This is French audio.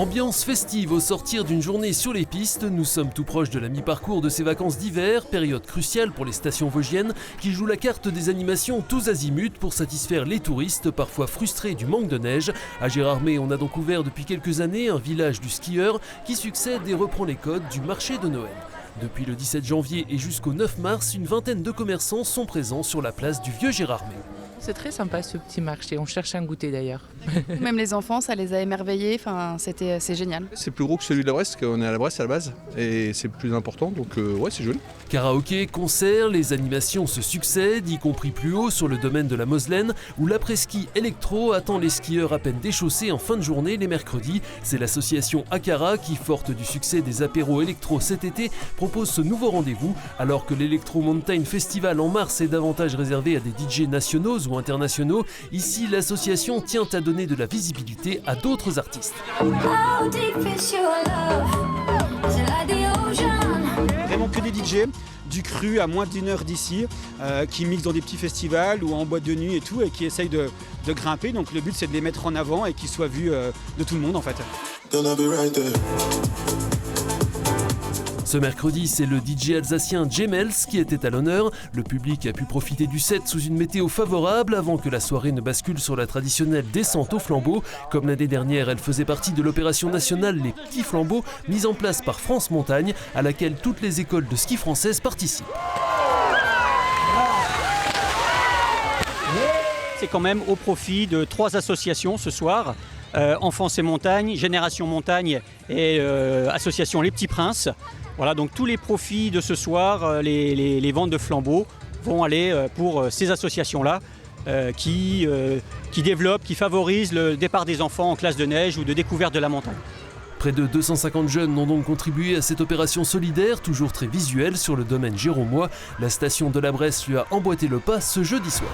Ambiance festive au sortir d'une journée sur les pistes, nous sommes tout proches de la mi-parcours de ces vacances d'hiver, période cruciale pour les stations vosgiennes qui jouent la carte des animations tous azimuts pour satisfaire les touristes parfois frustrés du manque de neige. À Gérardmer, on a donc ouvert depuis quelques années un village du skieur qui succède et reprend les codes du marché de Noël. Depuis le 17 janvier et jusqu'au 9 mars, une vingtaine de commerçants sont présents sur la place du Vieux Gérardmer. C'est très sympa ce petit marché, on cherche un goûter d'ailleurs. Même les enfants, ça les a émerveillés, c'est génial. C'est plus gros que celui de la Bresse, qu'on est à la Bresse à la base, et c'est plus important, donc ouais, c'est joli. Karaoké, concerts, les animations se succèdent, y compris plus haut sur le domaine de la Moselaine, où l'après-ski électro attend les skieurs à peine déchaussés en fin de journée les mercredis. C'est l'association Akara qui, forte du succès des apéros électro cet été, propose ce nouveau rendez-vous, alors que l'Electro Mountain Festival en mars est davantage réservé à des DJ nationaux ou internationaux. Ici, l'association tient à donner de la visibilité à d'autres artistes. Vraiment que des DJ, du cru à moins d'1 heure d'ici, qui mixent dans des petits festivals ou en boîte de nuit et tout, et qui essayent de grimper. Donc le but c'est de les mettre en avant et qu'ils soient vus de tout le monde en fait. Ce mercredi, c'est le DJ alsacien Jemels qui était à l'honneur. Le public a pu profiter du set sous une météo favorable avant que la soirée ne bascule sur la traditionnelle descente au flambeau. Comme l'année dernière, elle faisait partie de l'opération nationale Les Petits Flambeaux, mise en place par France Montagne, à laquelle toutes les écoles de ski françaises participent. C'est quand même au profit de 3 associations ce soir. Enfance et Montagne, Génération Montagne et association Les Petits Princes. Voilà, donc tous les profits de ce soir, les ventes de flambeaux vont aller pour ces associations-là qui développent, qui favorisent le départ des enfants en classe de neige ou de découverte de la montagne. Près de 250 jeunes ont donc contribué à cette opération solidaire, toujours très visuelle sur le domaine géromois. La station de la Bresse lui a emboîté le pas ce jeudi soir.